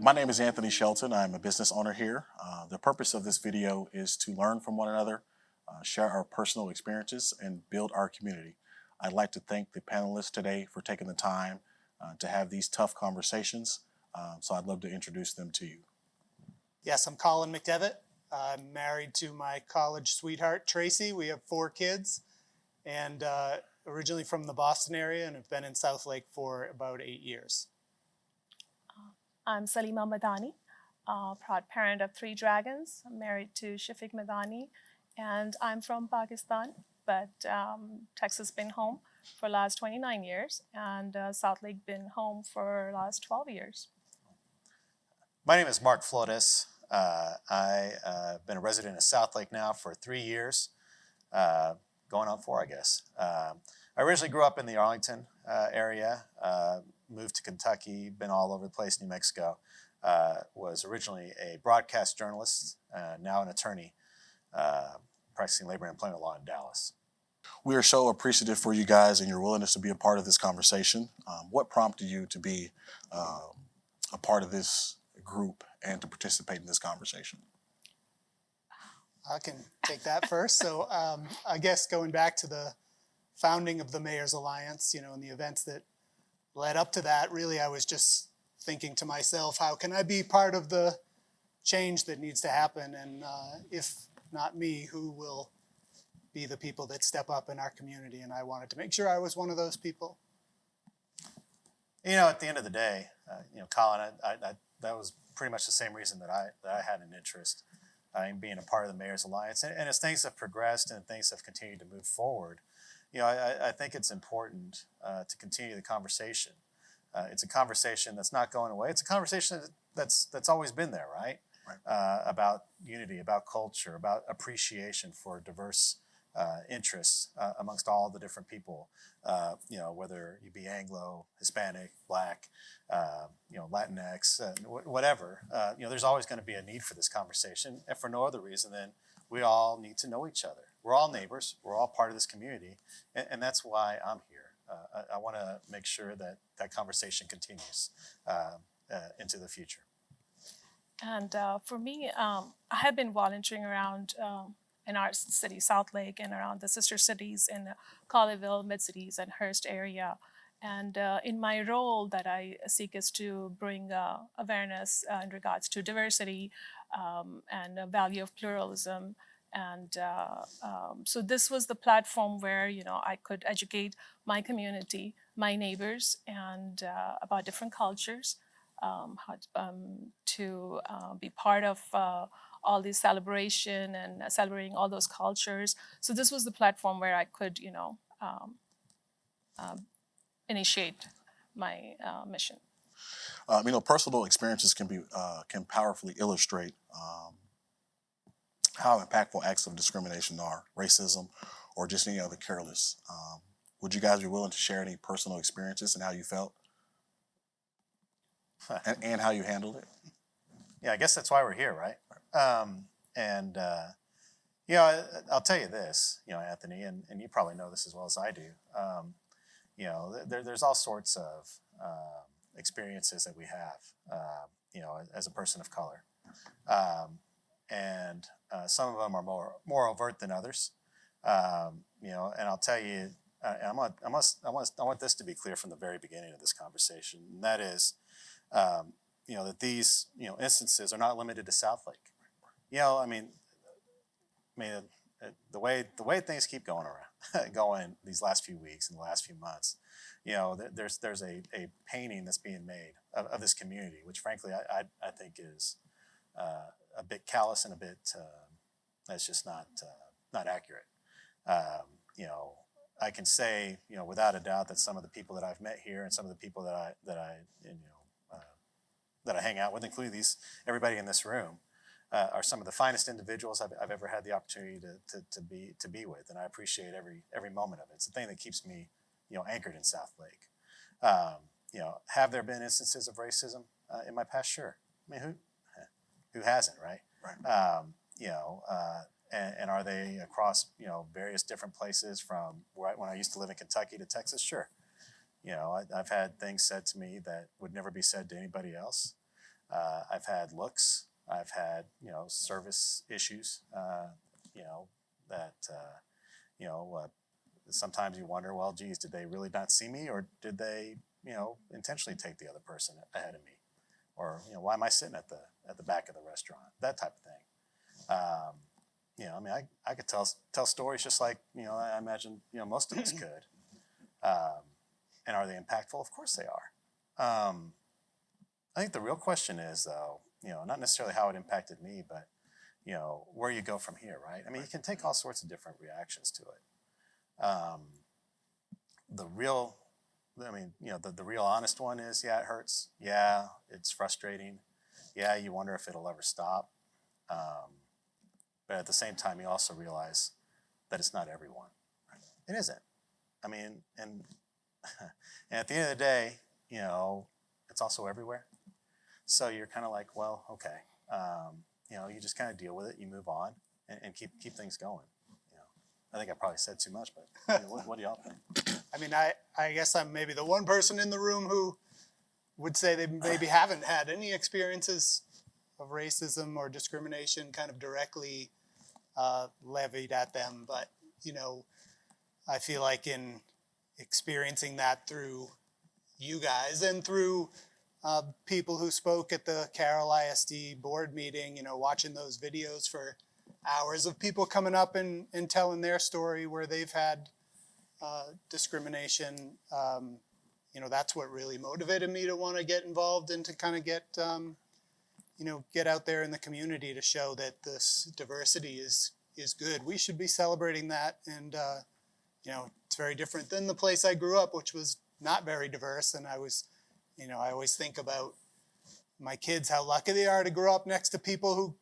My name is Anthony Shelton. I'm a business owner here. The purpose of this video is to learn from one another, share our personal experiences, and build our community. I'd like to thank the panelists today for taking the time to have these tough conversations. So I'd love to introduce them to you. Yes, I'm Colin Mcdevitt. I'm married to my college sweetheart, Tracy. We have 4 kids and originally from the Boston area and have been in Southlake for about 8 years. I'm Salima Madani, proud parent of 3 dragons. I'm married to Shafiq Madani, and I'm from Pakistan, but Texas been home for the last 29 years, and Southlake been home for the last 12 years. My name is Mark Flores. I've been a resident of Southlake now for 3 years, going on 4, I guess. I originally grew up in the Arlington area, moved to Kentucky, been all over the place, New Mexico. Was originally a broadcast journalist, now an attorney, practicing labor and employment law in Dallas. We are so appreciative for you guys and your willingness to be a part of this conversation. What prompted you to be a part of this group and to participate in this conversation? I can take that first. So I guess going back to the founding of the Mayor's Alliance, and the events that led up to that, really I was just thinking to myself, how can I be part of the change that needs to happen? And if not me, who will be the people that step up in our community? And I wanted to make sure I was one of those people. At the end of the day, Colin, that was pretty much the same reason that I had an interest in being a part of the Mayor's Alliance. And as things have progressed and things have continued to move forward, I think it's important to continue the conversation. It's a conversation that's not going away. It's a conversation that's always been there, right? About unity, about culture, about appreciation for diverse interests amongst all the different people. Whether you be Anglo, Hispanic, Black, Latinx, whatever. There's always going to be a need for this conversation, and for no other reason than we all need to know each other. We're all neighbors. We're all part of this community, and that's why I'm here. I want to make sure that that conversation continues into the future. And for me, I have been volunteering around in our city, Southlake, and around the sister cities in Colleyville, Mid-Cities, and Hearst area. And in my role that I seek is to bring awareness in regards to diversity and the value of pluralism. And so this was the platform where, I could educate my community, my neighbors, and about different cultures, to be part of all these celebration and celebrating all those cultures. So this was the platform where I could, initiate my mission. Personal experiences can powerfully illustrate how impactful acts of discrimination are, racism, or just any other careless. Would you guys be willing to share any personal experiences and how you felt and how you handled it? Yeah, I guess that's why we're here, right? I'll tell you this, Anthony, and you probably know this as well as I do. There's all sorts of experiences that we have, as a person of color. And some of them are more overt than others. And I'll tell you, I want this to be clear from the very beginning of this conversation, and that is, that these instances are not limited to Southlake. The way things keep going going these last few weeks and the last few months, there's a painting that's being made of this community, which frankly I think is a bit callous and a bit that's just not accurate. I can say without a doubt that some of the people that I've met here and some of the people that I hang out with, including everybody in this room, are some of the finest individuals I've ever had the opportunity to be with, and I appreciate every moment of it. It's the thing that keeps me anchored in Southlake. Have there been instances of racism in my past? Sure. Who hasn't, right? And are they across various different places from when I used to live in Kentucky to Texas? Sure. I've had things said to me that would never be said to anybody else. I've had looks. I've had, you know, service issues. You know that you know sometimes you wonder, well, geez, did they really not see me, or did they, you know, intentionally take the other person ahead of me, or, you know, why am I sitting at the back of the restaurant? That type of thing. You know, I mean, I could tell stories just like, you know, I imagine, you know, most of us could. And are they impactful? Of course they are. I think the real question is, though, you know, not necessarily how it impacted me, but, you know, where you go from here, right? I mean, you can take all sorts of different reactions to it. You know, the real honest one is, yeah, it hurts. Yeah, it's frustrating. Yeah, you wonder if it'll ever stop. But at the same time, you also realize that it's not everyone. It isn't. I mean, and at the end of the day, you know, it's also everywhere. So you're kind of like, well, okay, you know, you just kind of deal with it, you move on, and keep things going. You know, I think I probably said too much, but you know, what do y'all think? I mean, I guess I'm maybe the one person in the room who would say they maybe haven't had any experiences of racism or discrimination kind of directly levied at them. But, you know, I feel like in experiencing that through you guys and through people who spoke at the Carroll ISD board meeting, you know, watching those videos for hours of people coming up and telling their story where they've had discrimination, you know, that's what really motivated me to want to get involved and to kind of get, you know, get out there in the community to show that this diversity is good. We should be celebrating that. And, you know, it's very different than the place I grew up, which was not very diverse. And I was, you know, I always think about my kids, how lucky they are to grow up next to people who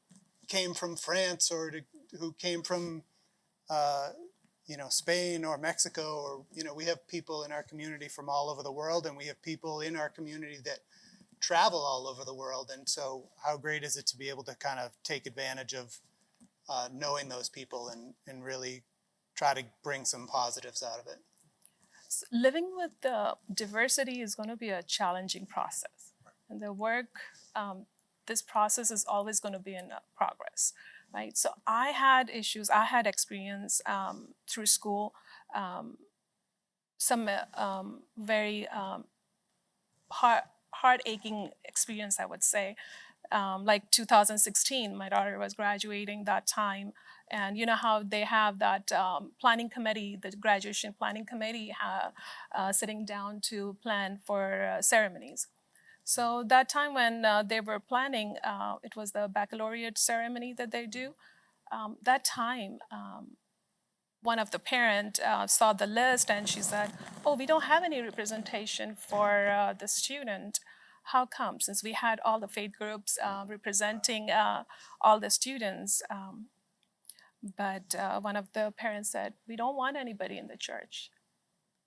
came from France or who came from, you know, Spain or Mexico, or, you know, we have people in our community from all over the world, and we have people in our community that travel all over the world. And so how great is it to be able to kind of take advantage of knowing those people and really try to bring some positives out of it. Living with the diversity is going to be a challenging process. And the work, this process is always going to be in progress, right? So I had issues, I had experience through school, some very heart-aching experience, I would say. Like 2016, my daughter was graduating that time. And you know how they have that planning committee, the graduation planning committee sitting down to plan for ceremonies. So that time when they were planning, it was the baccalaureate ceremony that they do. That time, one of the parents saw the list and she said, oh, we don't have any representation for the student. How come? Since we had all the faith groups representing all the students. But one of the parents said, we don't want anybody in the church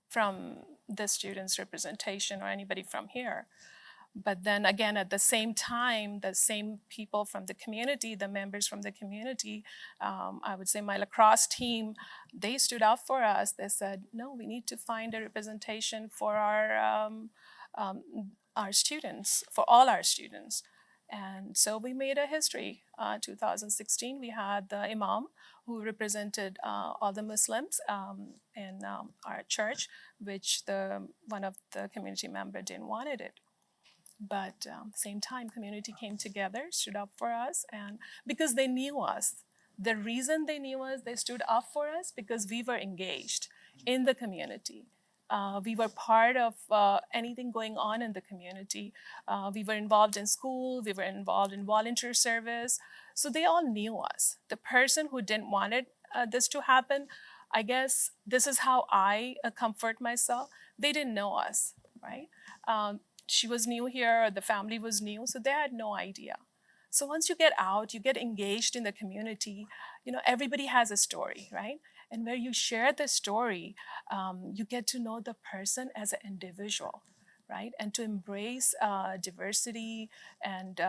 from the students' representation or anybody from here. But then again, at the same time, the same people from the community, the members from the community, I would say my lacrosse team, they stood up for us. They said, no, we need to find a representation for our students, for all our students. And so we made a history. 2016, we had the imam who represented all the Muslims in our church, which one of the community members didn't wanted it. But same time, community came together, stood up for us, and because they knew us. The reason they knew us, they stood up for us because we were engaged in the community. We were part of anything going on in the community. We were involved in school, we were involved in volunteer service. So they all knew us. The person who didn't want this to happen, I guess this is how I comfort myself. They didn't know us, right? She was new here, the family was new, so they had no idea. So once you get out, you get engaged in the community, you know, everybody has a story, right? And where you share the story, you get to know the person as an individual, right? And to embrace diversity and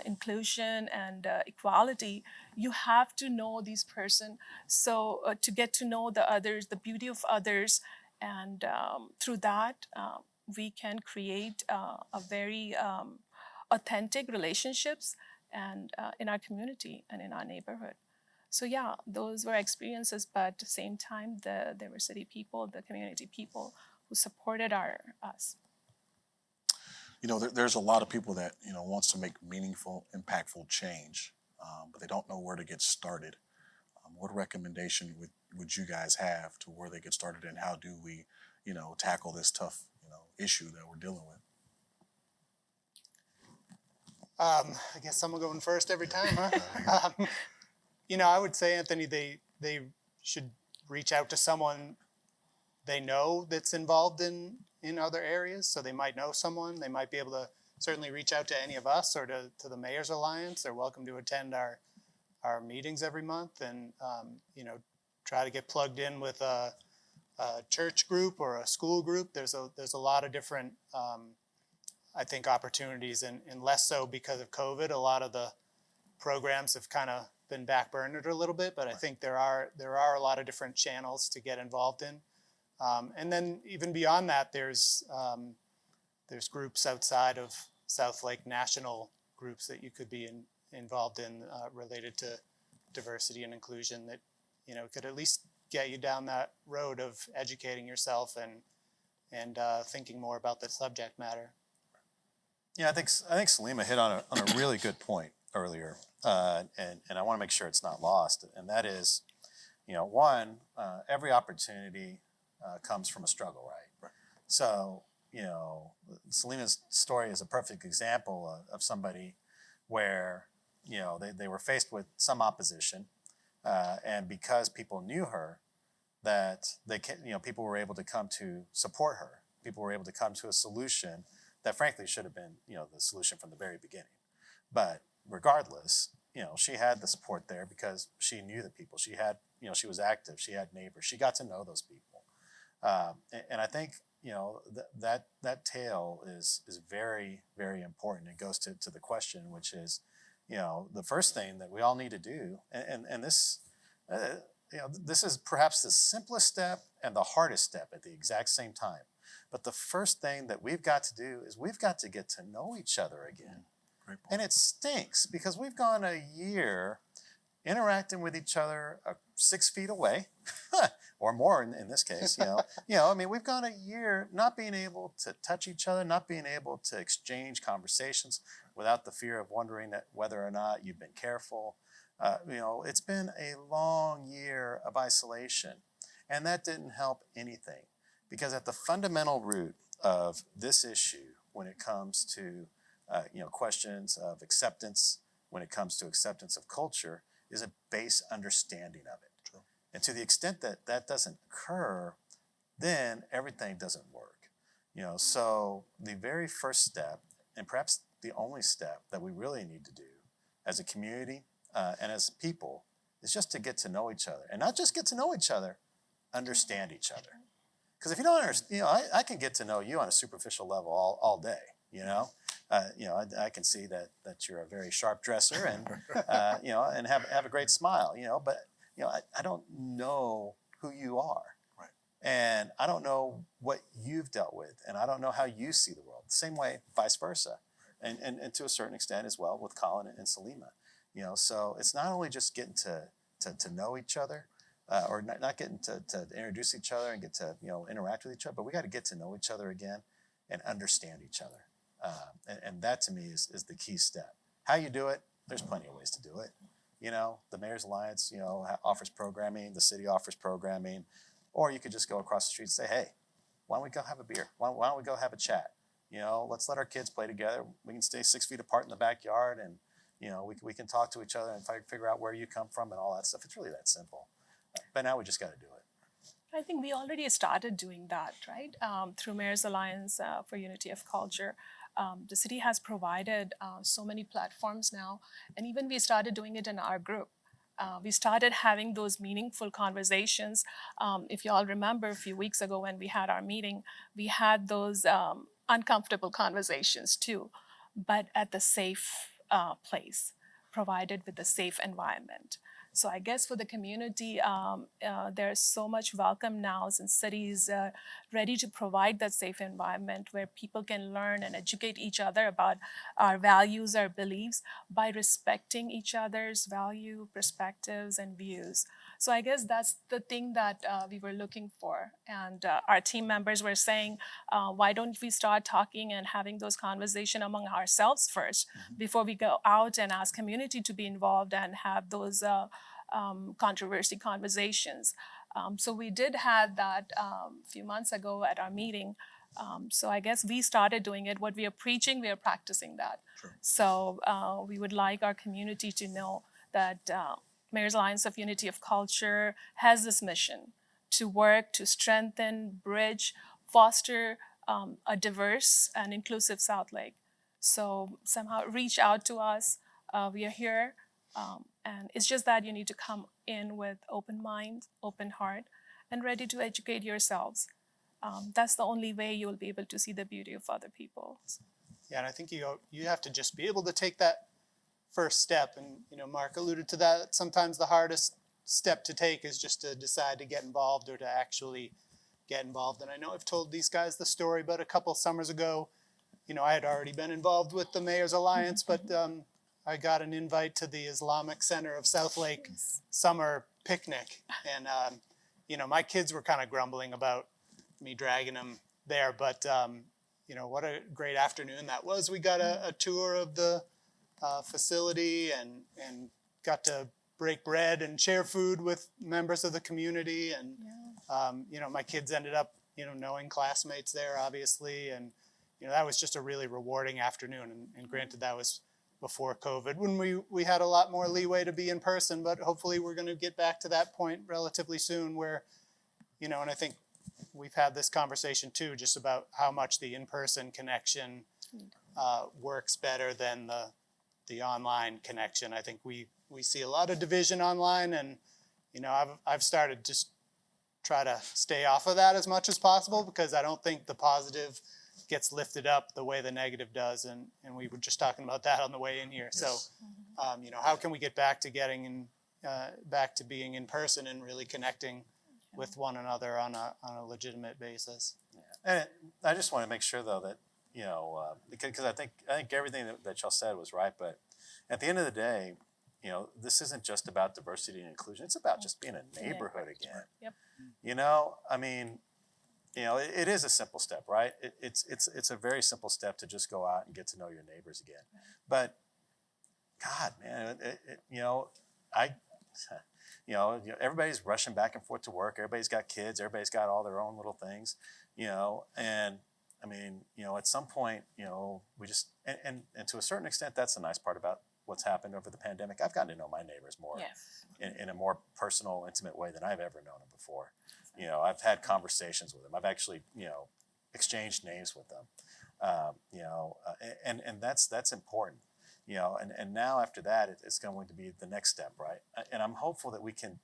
inclusion and equality, you have to know this person. So to get to know the others, the beauty of others, and through that, we can create a very authentic relationships and in our community and in our neighborhood. So yeah, those were experiences, but at the same time, there were city people, the community people who supported us. There's a lot of people that wants to make meaningful, impactful change, but they don't know where to get started. What recommendation would you guys have to where they get started, and how do we, tackle this tough, issue that we're dealing with? I guess I'm going first every time, huh? I would say, Anthony, they should reach out to someone they know that's involved in other areas. So they might know someone. They might be able to certainly reach out to any of us or to the Mayor's Alliance. They're welcome to attend our meetings every month, and try to get plugged in with a church group or a school group. There's a lot of different I think opportunities, and less so because of COVID. A lot of the programs have kind of been backburnered a little bit, but I think there are a lot of different channels to get involved in. And then even beyond that, there's groups outside of Southlake, national groups that you could be involved in related to diversity and inclusion that could at least get you down that road of educating yourself and thinking more about the subject matter. Yeah, I think Salima hit on a really good point earlier, and I want to make sure it's not lost. And that is, one, every opportunity comes from a struggle, right? So, Salima's story is a perfect example of somebody where they were faced with some opposition, and because people knew her, that people were able to come to support her. People were able to come to a solution that frankly should have been, the solution from the very beginning. But regardless, she had the support there because she knew the people. She had, she was active. She had neighbors. She got to know those people. And I think, that tale is very, very important. It goes to the question, which is, the first thing that we all need to do, and this, this is perhaps the simplest step and the hardest step at the exact same time. But the first thing that we've got to do is we've got to get to know each other again. And it stinks because we've gone a year interacting with each other 6 feet away, or more in this case. We've gone a year not being able to touch each other, not being able to exchange conversations without the fear of wondering whether or not you've been careful. It's been a long year of isolation, and that didn't help anything. Because at the fundamental root of this issue, when it comes to questions of acceptance, when it comes to acceptance of culture, is a base understanding of it. True. And to the extent that that doesn't occur, then everything doesn't work. So the very first step, and perhaps the only step that we really need to do as a community and as people, is just to get to know each other, and not just get to know each other, understand each other. Because if you don't understand, I can get to know you on a superficial level all day. I can see that you're a very sharp dresser and and have a great smile. But I don't know who you are, right? And I don't know what you've dealt with, and I don't know how you see the world. The same way, vice versa, and to a certain extent as well with Colin and Salima. So it's not only just getting to know each other. Or not getting to introduce each other and get to interact with each other, but we got to get to know each other again and understand each other, and that to me is the key step. How you do it? There's plenty of ways to do it. The Mayor's Alliance offers programming, the city offers programming, or you could just go across the street and say, hey, why don't we go have a beer? Why don't we go have a chat? Let's let our kids play together. We can stay 6 feet apart in the backyard, and we can talk to each other and figure out where you come from and all that stuff. It's really that simple. But now we just got to do it. I think we already started doing that, right? Through Mayor's Alliance for Unity of Culture. The city has provided so many platforms now, and even we started doing it in our group. We started having those meaningful conversations. If you all remember a few weeks ago when we had our meeting, we had those uncomfortable conversations too, but at the safe place, provided with a safe environment. So I guess for the community, there's so much welcome now since cities ready to provide that safe environment where people can learn and educate each other about our values, our beliefs, by respecting each other's value, perspectives, and views. So I guess that's the thing that we were looking for. And our team members were saying, why don't we start talking and having those conversations among ourselves first before we go out and ask community to be involved and have those controversy conversations. So we did have that a few months ago at our meeting. So I guess we started doing it. What we are preaching, we are practicing that. Sure. So we would like our community to know that Mayor's Alliance of Unity of Culture has this mission to work to strengthen, bridge, foster a diverse and inclusive Southlake. So somehow reach out to us. We are here. And it's just that you need to come in with open mind, open heart, and ready to educate yourselves. That's the only way you will be able to see the beauty of other people. Yeah, and I think you have to just be able to take that first step. And Mark alluded to that. Sometimes the hardest step to take is just to decide to get involved or to actually get involved. And I know I've told these guys the story, but a couple summers ago, I had already been involved with the Mayor's Alliance, but I got an invite to the Islamic Center of Southlake summer picnic. And, my kids were kind of grumbling about me dragging them there, but, what a great afternoon that was. We got a tour of the facility and got to break bread and share food with members of the community. And, my kids ended up, knowing classmates there, obviously. And, that was just a really rewarding afternoon. And granted, that was before COVID, when we had a lot more leeway to be in person, but hopefully we're going to get back to that point relatively soon where, and I think we've had this conversation too, just about how much the in-person connection works better than the online connection. I think we see a lot of division online, and, I've started just try to stay off of that as much as possible, because I don't think the positive gets lifted up the way the negative does, and we were just talking about that on the way in here. Yes. So, how can we get back to back to being in person and really connecting with one another on a legitimate basis? And I just want to make sure though that because I think everything that y'all said was right, but at the end of the day, this isn't just about diversity and inclusion. It's about just being a neighborhood again. Yep. I mean, it is a simple step, right? It's a very simple step to just go out and get to know your neighbors again. But God, man, everybody's rushing back and forth to work. Everybody's got kids. Everybody's got all their own little things, and I mean, at some point, we just, and to a certain extent, that's the nice part about what's happened over the pandemic. I've gotten to know my neighbors more in a more personal, intimate way than I've ever known them before. I've had conversations with them. I've actually, exchanged names with them. And that's important. And now after that, it's going to be the next step, right? And I'm hopeful that we can,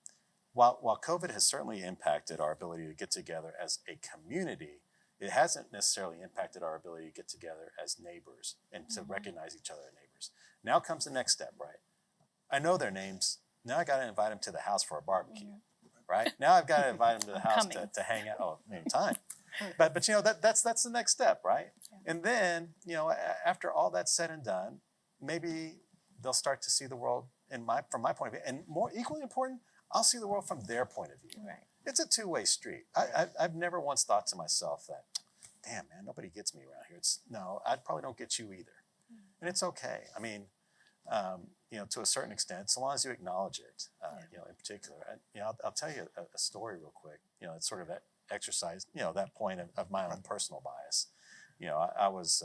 while COVID has certainly impacted our ability to get together as a community, it hasn't necessarily impacted our ability to get together as neighbors and to recognize each other as neighbors. Now comes the next step, right? I know their names. Now I got to invite them to the house for a barbecue, right? Now I've got to invite them to the house to hang out. Oh, anytime. But that's the next step, right? Yeah. And then, after all that's said and done, maybe they'll start to see the world from my point of view. And more equally important, I'll see the world from their point of view. Right. It's a two-way street. I've never once thought to myself that, damn, man, nobody gets me around here. No, I probably don't get you either. And it's okay. I mean, to a certain extent, so long as you acknowledge it, in particular. I'll tell you a story real quick. It's sort of that exercise, that point of my own personal bias. I was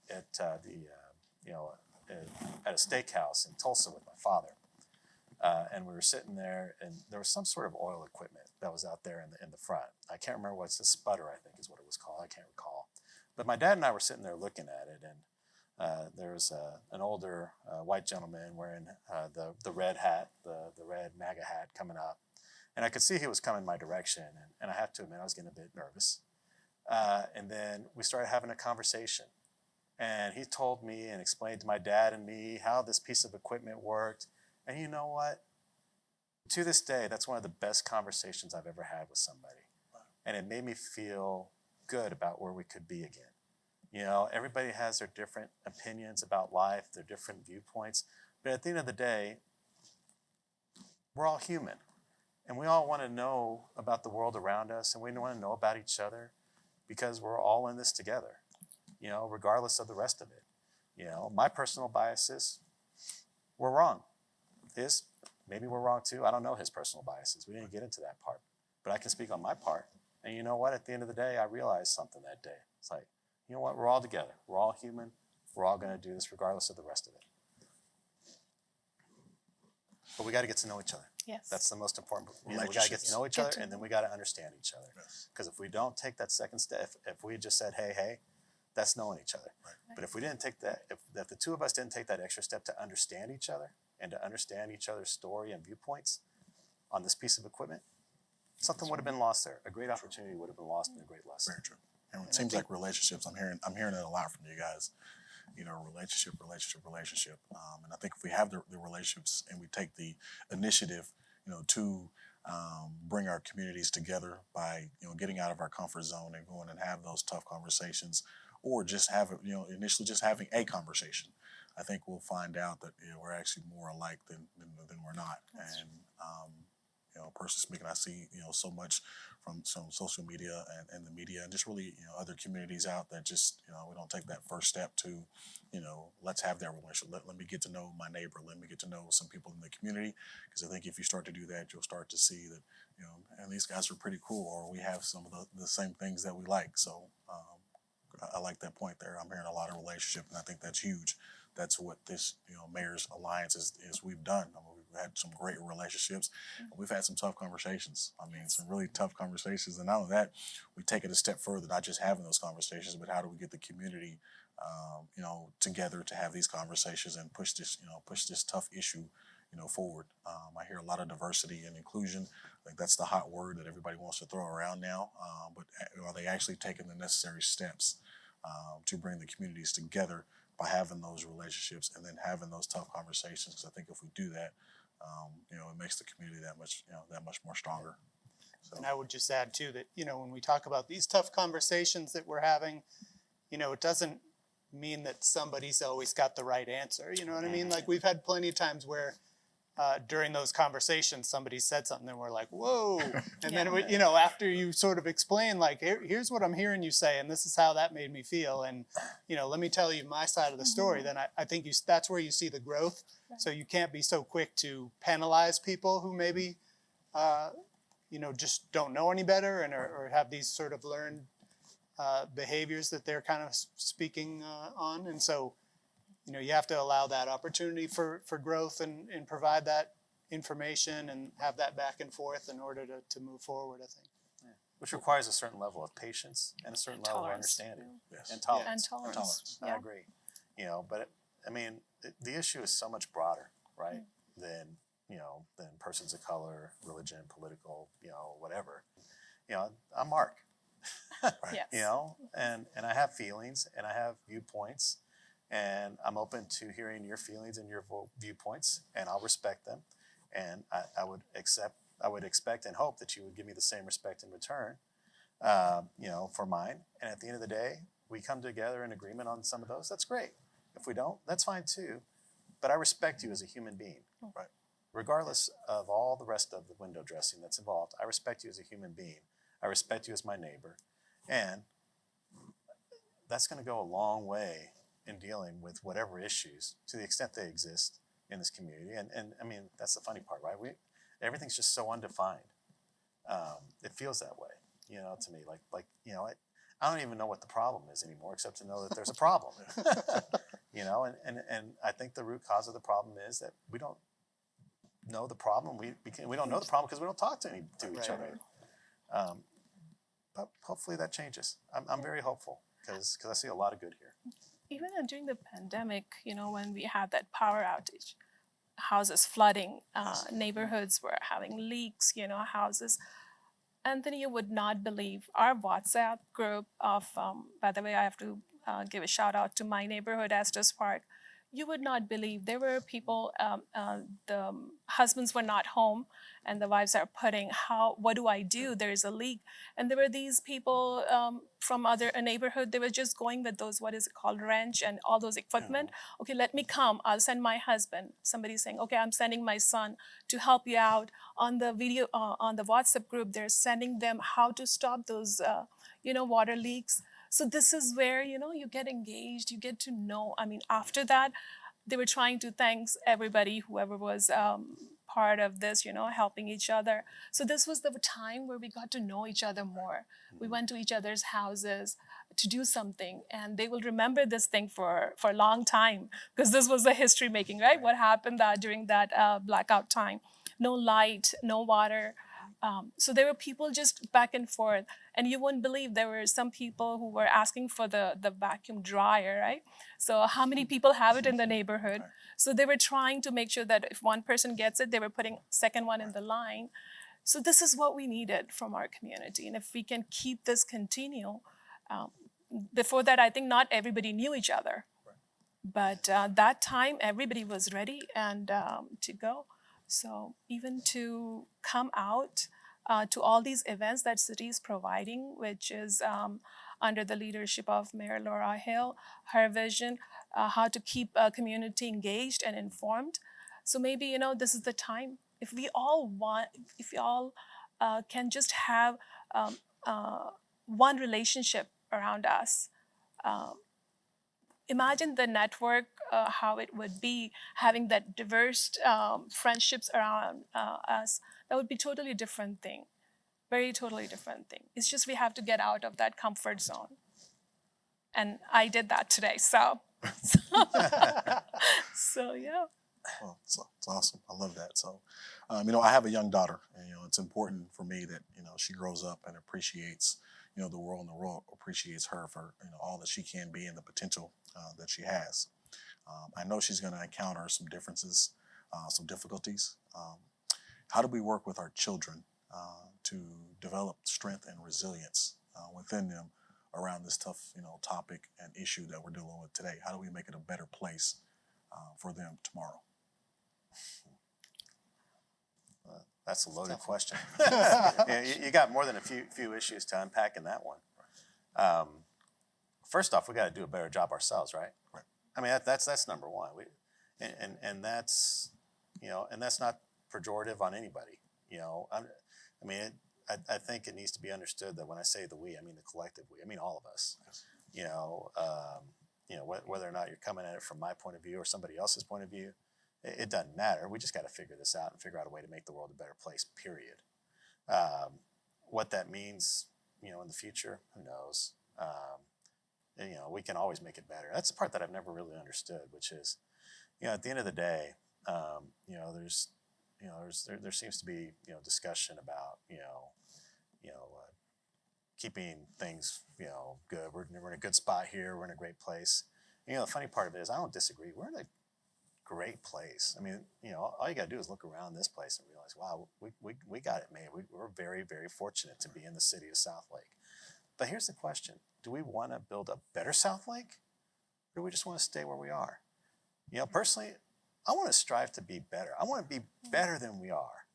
at a steakhouse in Tulsa with my father. And we were sitting there, and there was some sort of oil equipment that was out there in the front. I can't remember what's a sputter, I think is what it was called. I can't recall. But my dad and I were sitting there looking at it, and there was an older white gentleman wearing the red hat, the red MAGA hat coming up. And I could see he was coming my direction, and I have to admit I was getting a bit nervous. And then we started having a conversation. And he told me and explained to my dad and me how this piece of equipment worked. And you know what? to this day, that's one of the best conversations I've ever had with somebody. And it made me feel good about where we could be again. You know, everybody has their different opinions about life, their different viewpoints, but at the end of the day, we're all human. And we all want to know about the world around us, and we want to know about each other because we're all in this together, you know, regardless of the rest of it. You know, my personal biases were wrong. His, maybe we're wrong too. I don't know his personal biases. We didn't get into that part. But I can speak on my part. And you know what? At the end of the day, I realized something that day. It's like, you know what? We're all together. We're all human. We're all going to do this regardless of the rest of it. But we got to get to know each other. Yes. That's the most important. You know, we got to get to know each other, and then we got to understand each other. Because if we don't take that second step, if we just said, hey, hey, that's knowing each other. Right. But if we didn't take that, if the two of us didn't take that extra step to understand each other and to understand each other's story and viewpoints on this piece of equipment, something would have been lost there. A great opportunity would have been lost and a great lesson. Very true. And it seems like relationships. I'm hearing it a lot from you guys. You know, relationship. And I think if we have the relationships and we take the initiative, you know, to bring our communities together by, you know, getting out of our comfort zone and going and have those tough conversations, or just have it, you know, initially just having a conversation, I think we'll find out that, you know, we're actually more alike than we're not. And you know, personally speaking, I see, you know, so much from some social media and the media and just really, you know, other communities out that just, you know, we don't take that first step to, you know, let's have that relationship. Let me get to know my neighbor. Let me get to know some people in the community. Because I think if you start to do that, you'll start to see that, you know, and these guys are pretty cool, or we have some of the same things that we like. So I like that point there. I'm hearing a lot of relationship, and I think that's huge. That's what this, you know, Mayor's Alliance is we've done. I mean, we've had some great relationships. We've had some tough conversations. I mean, some really tough conversations. And not only that, we take it a step further, not just having those conversations, but how do we get the community, you know, together to have these conversations and push this tough issue, you know, forward. I hear a lot of diversity and inclusion. I think that's the hot word that everybody wants to throw around now. But are they actually taking the necessary steps to bring the communities together by having those relationships and then having those tough conversations? Because I think if we do that, you know, it makes the community that much more stronger. So. And I would just add too that, you know, when we talk about these tough conversations that we're having, you know, it doesn't mean that somebody's always got the right answer. You know what I mean? Like, we've had plenty of times where during those conversations, somebody said something and we're like, whoa. And then, we, you know, after you sort of explain, like, here's what I'm hearing you say, and this is how that made me feel. And, you know, let me tell you my side of the story. Then I think that's where you see the growth. Right. So you can't be so quick to penalize people who maybe, you know, just don't know any better and or have these sort of learned behaviors that they're kind of speaking on. And so, you know, you have to allow that opportunity for growth and provide that information and have that back and forth in order to move forward, I think. Yeah. Which requires a certain level of patience and a certain level of understanding. Yes. And tolerance. And tolerance. I agree. You know, but I mean, the issue is so much broader, right, than, you know, than persons of color, religion, political, you know, whatever. You know, I'm Mark. Yes. You know, and I have feelings and I have viewpoints. And I'm open to hearing your feelings and your viewpoints, and I'll respect them. And I would expect and hope that you would give me the same respect in return, you know, for mine. And at the end of the day, we come together in agreement on some of those. That's great. If we don't, that's fine too. But I respect you as a human being, Right. Regardless of all the rest of the window dressing that's involved. I respect you as a human being. I respect you as my neighbor, and that's going to go a long way in dealing with whatever issues, to the extent they exist in this community. And I mean, that's the funny part, right? Everything's just so undefined. It feels that way, you know, to me. Like you know, I don't even know what the problem is anymore, except to know that there's a problem. You know, and I think the root cause of the problem is that we don't know the problem. We don't know the problem because we don't talk to each other. But hopefully that changes. I'm very hopeful because I see a lot of good here. Even during the pandemic, you know, when we had that power outage, houses flooding, neighborhoods were having leaks, you know, houses. Anthony, you would not believe our WhatsApp group of, by the way, I have to give a shout out to my neighborhood, Estes Park. you would not believe. There were people, the husbands were not home, and the wives are putting, what do I do? There's a leak. And there were these people from a neighborhood, they were just going with those, what is it called, wrench and all those equipment. Okay, let me come. I'll send my husband. Somebody's saying, okay, I'm sending my son to help you out. On the video, on the WhatsApp group, they're sending them how to stop those, water leaks. So this is where, you get engaged, you get to know. I mean, after that, they were trying to thank everybody, whoever was part of this, helping each other. So this was the time where we got to know each other more. We went to each other's houses to do something, and they will remember this thing for a long time, because this was the history making, right? What happened during that blackout time. No light, no water. So there were people just back and forth. And you wouldn't believe, there were some people who were asking for the vacuum dryer, right? So how many people have it in the neighborhood? So they were trying to make sure that if one person gets it, they were putting second one in the line. So this is what we needed from our community. And if we can keep this continue, before that, I think not everybody knew each other. But that time, everybody was ready and to go. So even to come out to all these events that city is providing, which is under the leadership of Mayor Laura Hill, her vision, how to keep a community engaged and informed. So maybe, this is the time. If we all can just have one relationship around us, imagine the network, how it would be, having that diverse friendships around us. That would be totally different thing. Very totally different thing. It's just we have to get out of that comfort zone. And I did that today, so yeah. Well, it's awesome. I love that. So, I have a young daughter, and it's important for me that she grows up and appreciates the world, and the world appreciates her for all that she can be and the potential that she has. I know she's going to encounter some differences, some difficulties. How do we work with our children to develop strength and resilience within them around this tough topic and issue that we're dealing with today? How do we make it a better place for them tomorrow? That's a loaded question. You got more than a few issues to unpack in that one. First off, we got to do a better job ourselves, right? Right. I mean, that's number one. And that's and that's not pejorative on anybody. I think it needs to be understood that when I say the we, I mean the collective we. I mean all of us. Yes. Whether or not you're coming at it from my point of view or somebody else's point of view, it doesn't matter. We just got to figure this out and figure out a way to make the world a better place, period. What that means, in the future, who knows? We can always make it better. That's the part that I've never really understood, which is, at the end of the day, there seems to be, discussion about, keeping things, good. We're in a good spot here. We're in a great place. The funny part of it is I don't disagree. We're in a great place. I mean, all you got to do is look around this place and realize, wow, we got it made. We're very, very fortunate to be in the city of Southlake. But here's the question. Do we want to build a better Southlake? Or do we just want to stay where we are? Personally, I want to strive to be better. I want to be better than we are.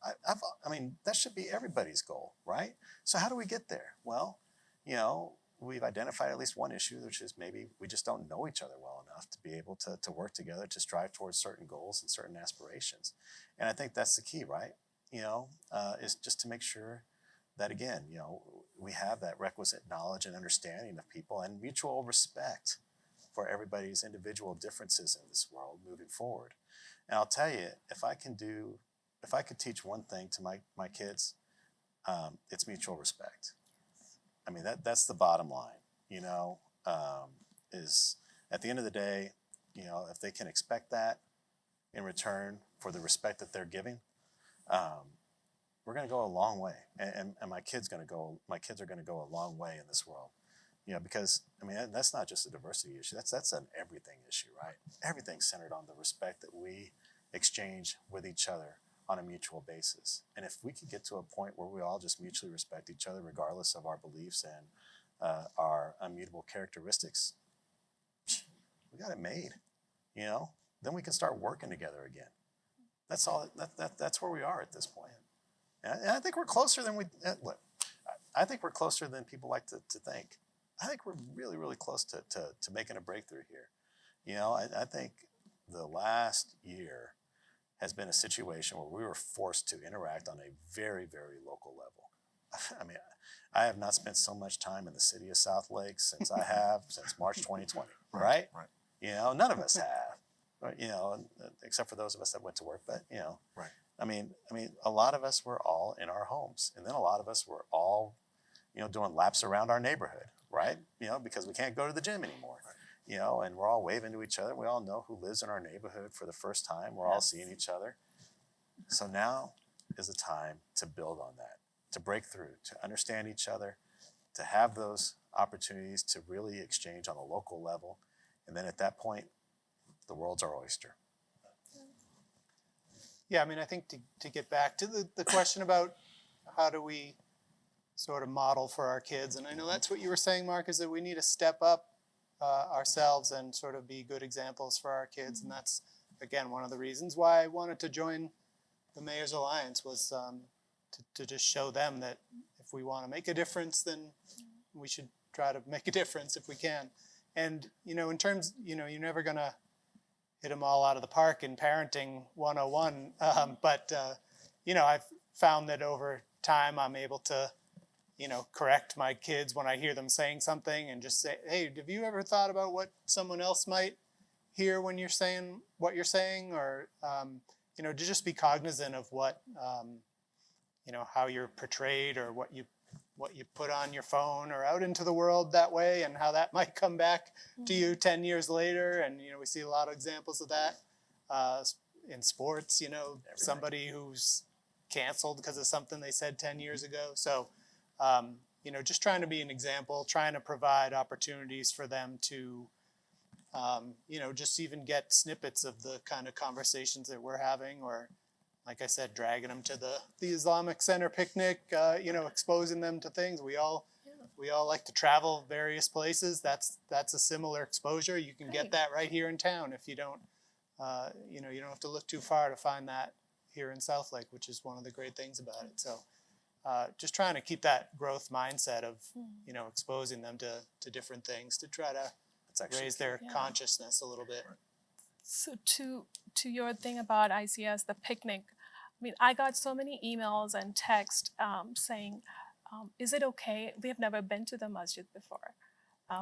That should be everybody's goal, right? So how do we get there? Well, we've identified at least one issue, which is maybe we just don't know each other well enough to be able to work together to strive towards certain goals and certain aspirations. And I think that's the key, right? Is just to make sure that, again, we have that requisite knowledge and understanding of people and mutual respect for everybody's individual differences in this world moving forward. And I'll tell you, if I could teach one thing to my kids, it's mutual respect. I mean, that's the bottom line, is at the end of the day, if they can expect that in return for the respect that they're giving, we're going to go a long way. And my kids are going to go a long way in this world, because, that's not just a diversity issue. That's an everything issue, right? Everything's centered on the respect that we exchange with each other on a mutual basis. And if we could get to a point where we all just mutually respect each other, regardless of our beliefs and our immutable characteristics, we got it made, then we can start working together again. That's all. That's where we are at this point. And I think we're closer than look. I think we're closer than people like to think. I think we're really, really close to making a breakthrough here. You know, I think the last year has been a situation where we were forced to interact on a very, very local level. I mean, I have not spent so much time in the city of Southlake since March 2020, right? Right. You know, none of us have, you know, except for those of us that went to work, but, you know, Right. I mean, a lot of us were all in our homes, and then a lot of us were all, you know, doing laps around our neighborhood, right? You know, because we can't go to the gym anymore, you know, and we're all waving to each other. We all know who lives in our neighborhood for the first time. We're all seeing each other. So now is the time to build on that, to break through, to understand each other, to have those opportunities to really exchange on a local level. And then at that point, the world's our oyster. Yeah, I mean, I think to get back to the question about how do we sort of model for our kids, and I know that's what you were saying, Mark, is that we need to step up ourselves and sort of be good examples for our kids. And that's, again, one of the reasons why I wanted to join the Mayor's Alliance was to just show them that if we want to make a difference, then we should try to make a difference if we can. And, you know, in terms, you know, you're never going to hit them all out of the park in parenting 101. But, you know, I've found that over time I'm able to, you know, correct my kids when I hear them saying something and just say, hey, have you ever thought about what someone else might hear when you're saying what you're saying? Or, you know, to just be cognizant of what, you know, how you're portrayed or what you put on your phone or out into the world that way, and how that might come back to you 10 years later. And, you know, we see a lot of examples of that in sports, you know, somebody who's canceled because of something they said 10 years ago. So, you know, just trying to be an example, trying to provide opportunities for them to, you know, just even get snippets of the kind of conversations that we're having, or, like I said, dragging them to the Islamic Center picnic, you know, exposing them to things. We all like to travel various places. That's a similar exposure. You can get that right here in town if you don't, you know, you don't have to look too far to find that here in Southlake, which is one of the great things about it. So just trying to keep that growth mindset of, you know, exposing them to different things to try to raise their consciousness a little bit. So to your thing about ICS, the picnic, I mean, I got so many emails and texts saying, is it okay? We have never been to the masjid before.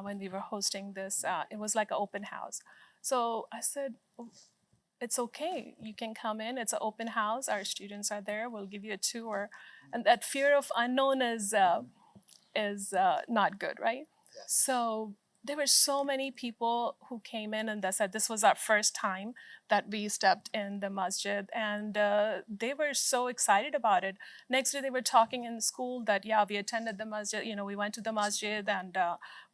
When we were hosting this, it was like an open house. So I said, it's okay. You can come in. It's an open house. Our students are there. We'll give you a tour. And that fear of unknown is not good, right? Yes. So there were so many people who came in and they said this was our first time that we stepped in the masjid, and they were so excited about it. Next day they were talking in school that, yeah, we attended the masjid, you know, we went to the masjid and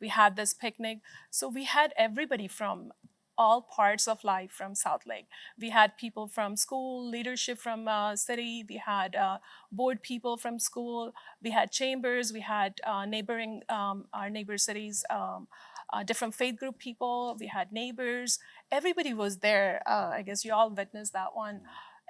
we had this picnic. So we had everybody from all parts of life from Southlake. We had people from school, leadership from city, we had board people from school, we had chambers, we had neighboring, our neighbor cities, different faith group people, we had neighbors, everybody was there. I guess you all witnessed that one.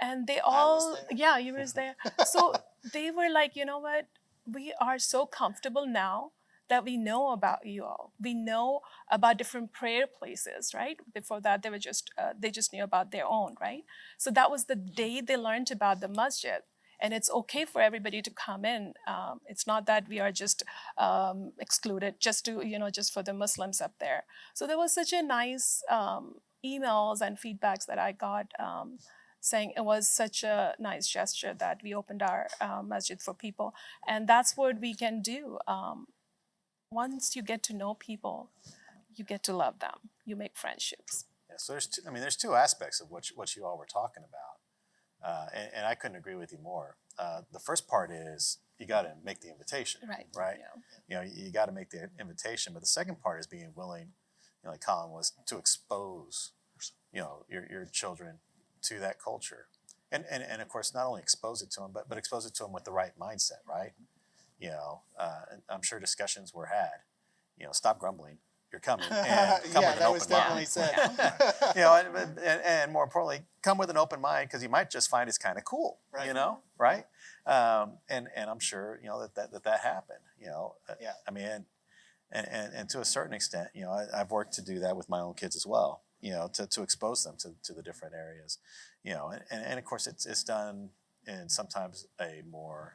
And they all, yeah, you was there. So they were like, you know what, we are so comfortable now that we know about you all. We know about different prayer places, right? Before that, they just knew about their own, right? So that was the day they learned about the masjid. And it's okay for everybody to come in. It's not that we are just excluded just to, you know, just for the Muslims up there. So there was such a nice emails and feedbacks that I got saying it was such a nice gesture that we opened our masjid for people. And that's what we can do. Once you get to know people, you get to love them. You make friendships. Yeah, so there's two aspects of what you all were talking about. And I couldn't agree with you more. The first part is you got to make the invitation, right? Yeah. You know, you got to make the invitation. But the second part is being willing, you know, like Colin was, to expose, you know, your children to that culture, and of course not only expose it to them, but expose it to them with the right mindset, right? You know, I'm sure discussions were had. You know, stop grumbling. you're coming, and come Yeah, with an that was open definitely mind. said. You know, and more importantly, come with an open mind because you might just find it's kind of cool. Right. You know, right? And I'm sure you know that happened. You know, Yeah. I mean, and to a certain extent, you know, I've worked to do that with my own kids as well. You know, to expose them to the different areas. You know, and of course it's done in sometimes a more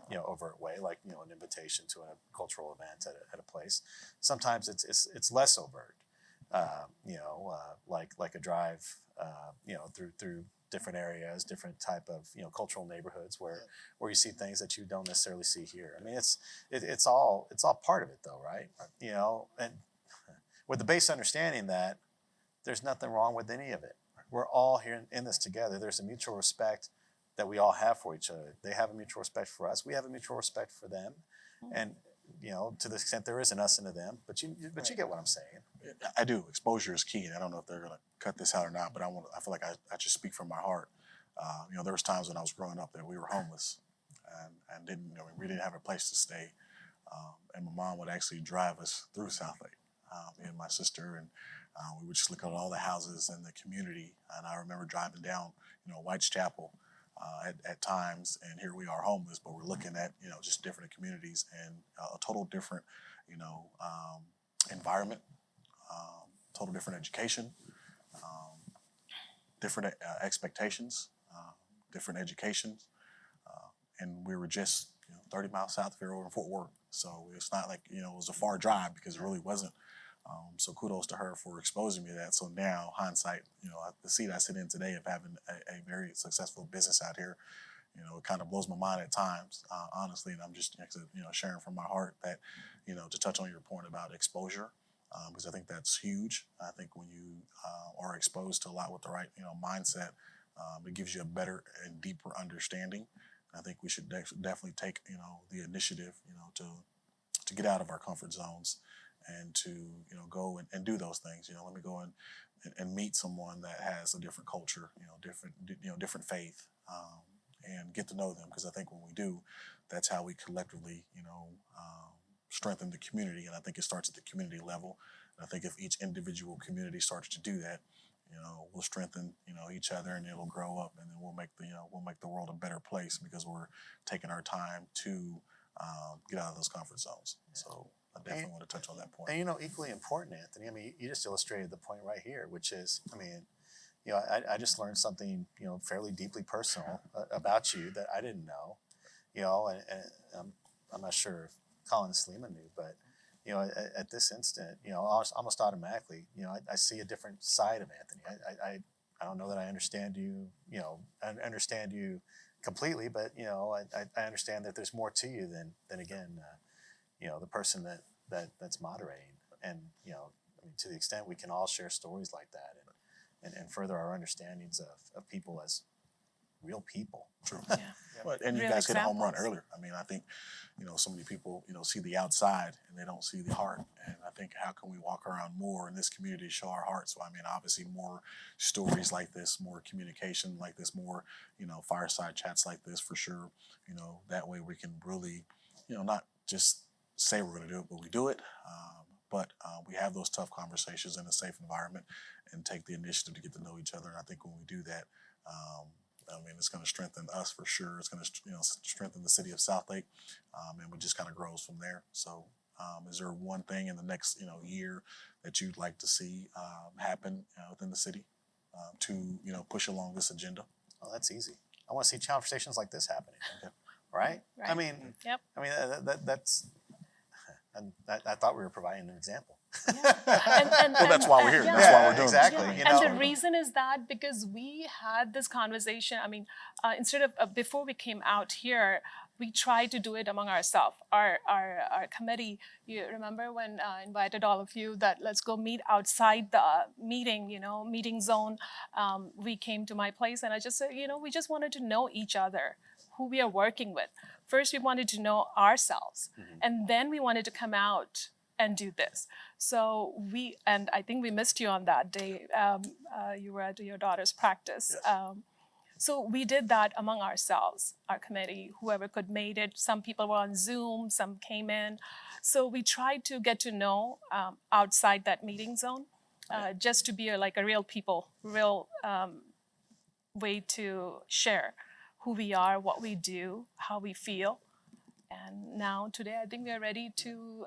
you know, overt way, like, you know, an invitation to a cultural event at a place. Sometimes it's less overt. You know, like a drive, you know, through different areas, different type of, you know, cultural neighborhoods where you see things that you don't necessarily see here. I mean, it's all part of it though, right? You know, and with the base understanding that there's nothing wrong with any of it. We're all here in this together. There's a mutual respect that we all have for each other. They have a mutual respect for us. We have a mutual respect for them. And, you know, to the extent there is an us and a them, but you get what I'm saying. I do. Exposure is key. And I don't know if they're going to cut this out or not, but I feel like I just speak from my heart. You know, there was times when I was growing up that we were homeless and didn't, you know, we didn't have a place to stay. And my mom would actually drive us through Southlake, me and my sister, and we would just look at all the houses in the community. And I remember driving down, you know, White's Chapel at times, and here we are homeless, but we're looking at, you know, just different communities and a total different, you know, environment, total different education, different expectations, different education, and we were just, you know, 30 miles south of here over in Fort Worth. So it's not like, you know, it was a far drive because it really wasn't. So kudos to her for exposing me to that. So now, hindsight, you know, the seat I sit in today of having a very successful business out here, you know, it kind of blows my mind at times, honestly. And I'm just, you know, sharing from my heart that, you know, to touch on your point about exposure, because I think that's huge. I think when you are exposed to a lot with the right, you know, mindset, it gives you a better and deeper understanding. And I think we should definitely take, you know, the initiative, you know, to get out of our comfort zones and to, you know, go and do those things. You know, let me go and meet someone that has a different culture, you know, different faith, and get to know them. Because I think when we do, that's how we collectively, you know, strengthen the community. And I think it starts at the community level. And I think if each individual community starts to do that, you know, we'll strengthen, you know, each other, and it'll grow up, and then we'll make the world a better place because we're taking our time to get out of those comfort zones. So I definitely want to touch on that point. And, you know, equally important, Anthony, I mean, you just illustrated the point right here, which is, I mean, you know, I just learned something, you know, fairly deeply personal about you that I didn't know, you know, and I'm not sure if Colin and Salima knew, but, you know, at this instant, you know, almost automatically, you know, I see a different side of Anthony. I don't know that I understand you, you know, I understand you completely, but, you know, I understand that there's more to you than again, you know, the person that's moderating. And, you know, I mean, to the extent we can all share stories like that and further our understandings of people as real people. True. Yeah. But, and you Real guys hit a home run examples. earlier. I mean, I think, you know, so many people, you know, see the outside and they don't see the heart. And I think, how can we walk around more in this community to show our heart? So, I mean, obviously more stories like this, more communication like this, more, you know, fireside chats like this for sure. You know, that way we can really, you know, not just say we're going to do it, but we do it. But we have those tough conversations in a safe environment and take the initiative to get to know each other. And I think when we do that, I mean, it's going to strengthen us for sure. It's going to, you know, strengthen the city of Southlake, and it just kind of grows from there. So, is there one thing in the next, you know, year that you'd like to see happen within the city to, you know, push along this agenda? Oh, that's easy. I want to see conversations like this happening. Okay. Right? Right. I mean, Yep. I mean that's. And I thought we were providing an example. Well, that's why we're here. Yeah. That's why we're doing exactly. this. You And know, the reason is that because we had this conversation. I mean, instead of before we came out here, we tried to do it among ourselves. Our committee. You remember when I invited all of you that let's go meet outside the meeting, you know, meeting zone. We came to my place, and I just said, you know, we just wanted to know each other, who we are working with. First, we wanted to know ourselves, and then we wanted to come out and do this. So I think we missed you on that day. You were at your daughter's practice. Yes. So we did that among ourselves, our committee, whoever could made it. Some people were on Zoom, some came in. So we tried to get to know outside that meeting zone, just to be like a real people, real way to share who we are, what we do, how we feel. And now today, I think we are ready to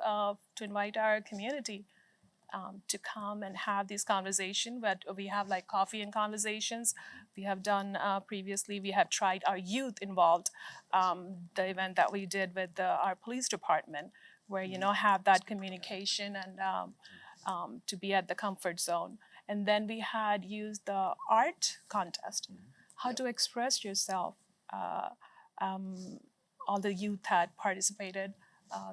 invite our community to come and have these conversations. But we have like coffee and conversations. We have done previously. We have tried our youth involved, the event that we did with our police department, where have that communication and to be at the comfort zone. And then we had used the art contest, how to express yourself. All the youth had participated.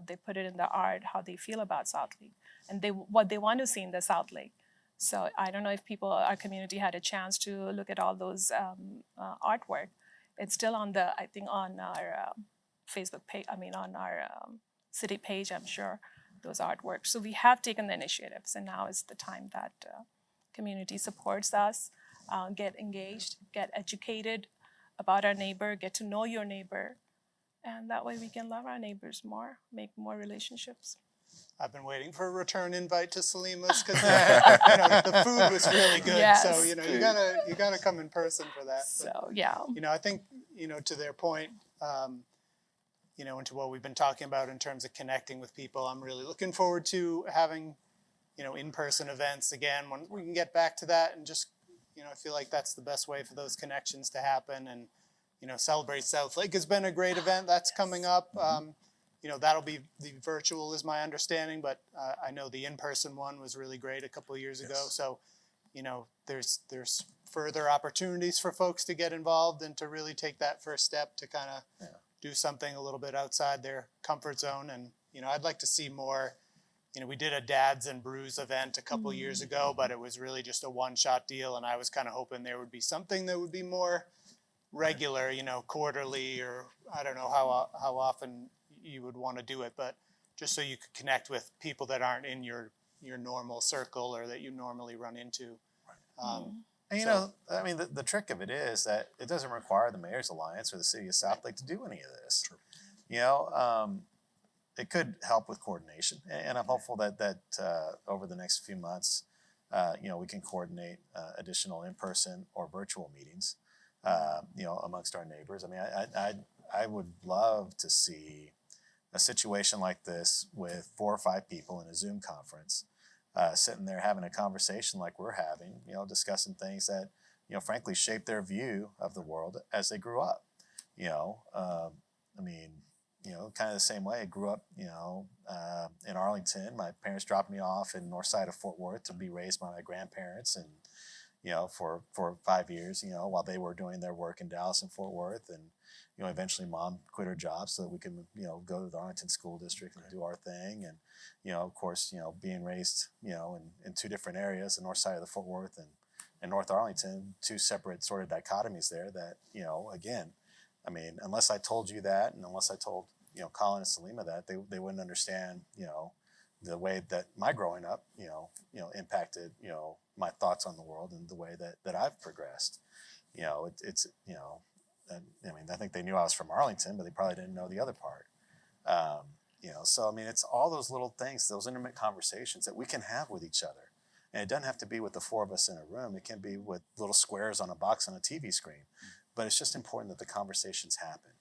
They put it in the art, how they feel about Southlake, and what they want to see in the Southlake. So I don't know if our community had a chance to look at all those artwork. It's still on on our Facebook page, on our city page, I'm sure, those artworks. So we have taken the initiatives, and now is the time that community supports us, get engaged, get educated about our neighbor, get to know your neighbor, and that way we can love our neighbors more, make more relationships. I've been waiting for a return invite to Salima's because the food was really good. Yes. So you gotta come in person for that. So yeah. I think to their point, into what we've been talking about in terms of connecting with people, I'm really looking forward to having in-person events again when we can get back to that, and just I feel like that's the best way for those connections to happen. And Celebrate Southlake has been a great event that's coming up. That'll be the virtual is my understanding, but I know the in-person one was really great a couple of years ago. So, there's further opportunities for folks to get involved and to really take that first step to kind of do something a little bit outside their comfort zone. And, I'd like to see more. We did a Dads and Brews event a couple of years ago, but it was really just a one-shot deal. And I was kind of hoping there would be something that would be more regular, quarterly, or I don't know how often you would want to do it, but just so you could connect with people that aren't in your normal circle or that you normally run into. And the trick of it is that it doesn't require the Mayor's Alliance or the City of Southlake to do any of this. True. It could help with coordination, and I'm hopeful that over the next few months, we can coordinate additional in-person or virtual meetings. Amongst our neighbors. I mean, I would love to see a situation like this with 4 or 5 people in a Zoom conference, sitting there having a conversation like we're having, discussing things that, frankly, shape their view of the world as they grew up. Kind of the same way I grew up, in Arlington. My parents dropped me off in north side of Fort Worth to be raised by my grandparents, and for 5 years, while they were doing their work in Dallas and Fort Worth. And, eventually Mom quit her job so that we could, go to the Arlington School District and do our thing. And, of course, being raised, in 2 different areas, the north side of the Fort Worth and North Arlington, 2 separate sort of dichotomies there that, again, unless I told you that, and unless I told, Colin and Salima that, they wouldn't understand, the way that my growing up, impacted, my thoughts on the world and the way that I've progressed. I think they knew I was from Arlington, but they probably didn't know the other part. So it's all those little things, those intimate conversations that we can have with each other. And it doesn't have to be with the 4 of us in a room. It can be with little squares on a box on a TV screen. But it's just important that the conversations happen.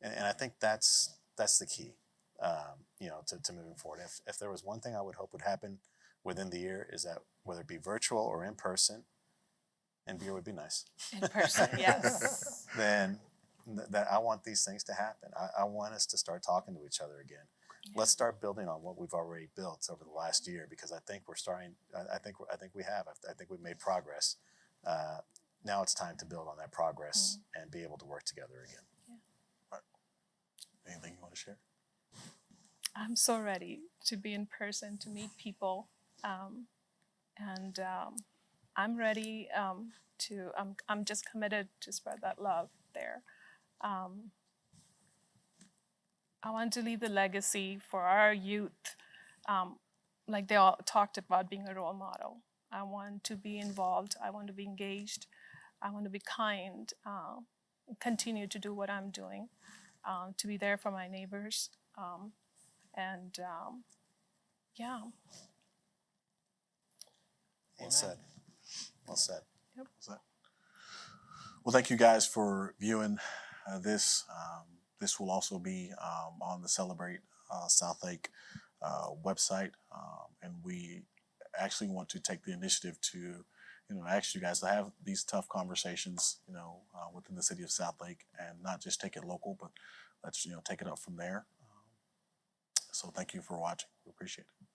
And I think that's the key, to moving forward. If there was one thing I would hope would happen within the year, is that whether it be virtual or in person, and beer would be nice. In person, yes. Then that I want these things to happen. I want us to start talking to each other again. Yeah. Let's start building on what we've already built over the last year, because I think we're starting. I think we have. I think we've made progress. Now it's time to build on that progress and be able to work together again. Yeah. Right. Anything you want to share? I'm so ready to be in person, to meet people, and I'm ready to. I'm just committed to spread that love there. I want to leave the legacy for our youth, like they all talked about being a role model. I want to be involved. I want to be engaged. I want to be kind, continue to do what I'm doing, to be there for my neighbors, and yeah. Well said. Well said. Well, thank you guys for viewing this. This will also be on the Celebrate Southlake website, and we actually want to take the initiative to, ask you guys to have these tough conversations, within the city of Southlake, and not just take it local, but let's take it up from there. So thank you for watching. We appreciate it.